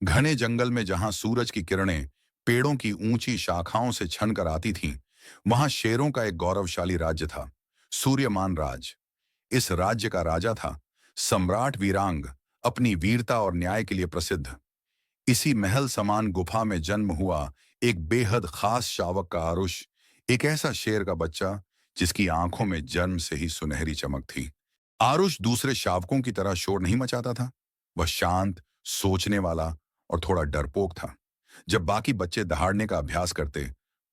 घने जंगल में जहां सूरज की किरणें पेड़ों की ऊंची शाखाओं से छन कर आती थीं, वहां शेरों का एक गौरवशाली राज्य था, सूर्यमान राज। इस राज्य का राजा था सम्राट वीरांग, अपनी वीरता और न्याय के लिए प्रसिद्ध। इसी महल समान गुफा में जन्म हुआ एक बेहद खास शावक का आरुष, एक ऐसा शेर का बच्चा जिसकी आंखों में जन्म से ही सुनहरी चमक थी। आरुष दूसरे शावकों की तरह शोर नहीं मचाता था। वह शांत, सोचने वाला और थोड़ा डरपोक था। जब बाकी बच्चे दहाड़ने का अभ्यास करते,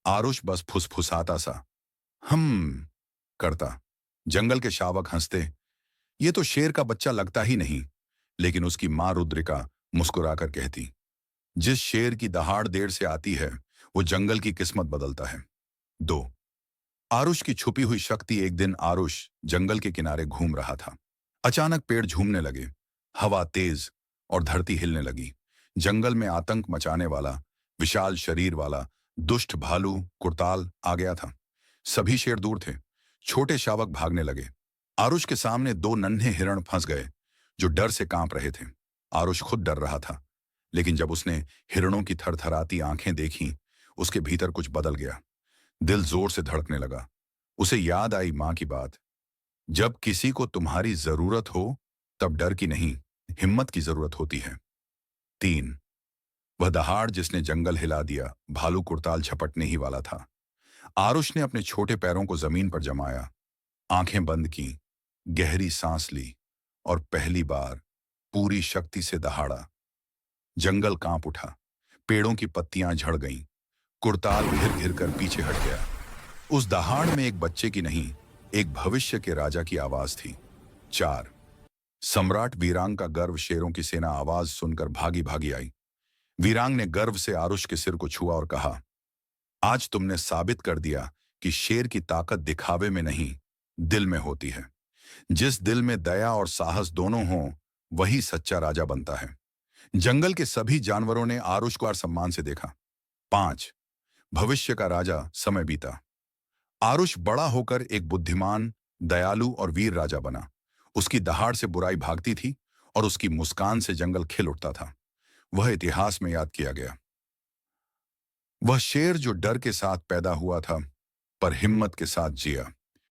आरुष बस फुसफुसाता सा हम करता। जंगल के शावक हंसते, ये तो शेर का बच्चा लगता ही नहीं। लेकिन उसकी मां रुद्रिका मुस्कुराकर कहती, जिस शेर की दहाड़ देर से आती है, वो जंगल की किस्मत बदलता है। 2। आरुष की छुपी हुई शक्ति। एक दिन आरुष जंगल के किनारे घूम रहा था। अचानक पेड़ झूमने लगे, हवा तेज और धरती हिलने लगी। जंगल में आतंक मचाने वाला, विशाल शरीर वाला दुष्ट भालू कुर्ताल आ गया था। सभी शेर दूर थे। छोटे शावक भागने लगे। आरुष के सामने दो नन्हे हिरण फंस गए, जो डर से कांप रहे थे। आरुष खुद डर रहा था, लेकिन जब उसने हिरणों की थरथराती आंखें देखीं, उसके भीतर कुछ बदल गया। दिल जोर से धड़कने लगा। उसे याद आई मां की बात, जब किसी को तुम्हारी जरूरत हो, तब डर की नहीं, हिम्मत की जरूरत होती है। 3। वह दहाड़ जिसने जंगल हिला दिया, भालू कुर्ताल झपटने ही वाला था। आरुष ने अपने छोटे पैरों को जमीन पर जमाया, आंखें बंद की, गहरी सांस ली और पहली बार पूरी शक्ति से दहाड़ा। जंगल कांप उठा, पेड़ों की पत्तियां झड़ गईं, कुर्ताल घिर घिर कर पीछे हट गया। उस दहाड़ में एक बच्चे की नहीं, एक भविष्य के राजा की आवाज थी। 4। सम्राट वीरांग का गर्व। शेरों की सेना आवाज सुनकर भागी भागी आई। वीरांग ने गर्व से आरुष के सिर को छुआ और कहा, आज तुमने साबित कर दिया कि शेर की ताकत दिखावे में नहीं, दिल में होती है। जिस दिल में दया और साहस दोनों हों, वही सच्चा राजा बनता है। जंगल के सभी जानवरों ने आरुष को सम्मान से देखा। 5। भविष्य का राजा। समय बीता। आरुष बड़ा होकर एक बुद्धिमान, दयालु और वीर राजा बना। उसकी दहाड़ से बुराई भागती थी और उसकी मुस्कान से जंगल खिल उठता था। वह इतिहास में याद किया गया, वह शेर जो डर के साथ पैदा हुआ था, पर हिम्मत के साथ जिया।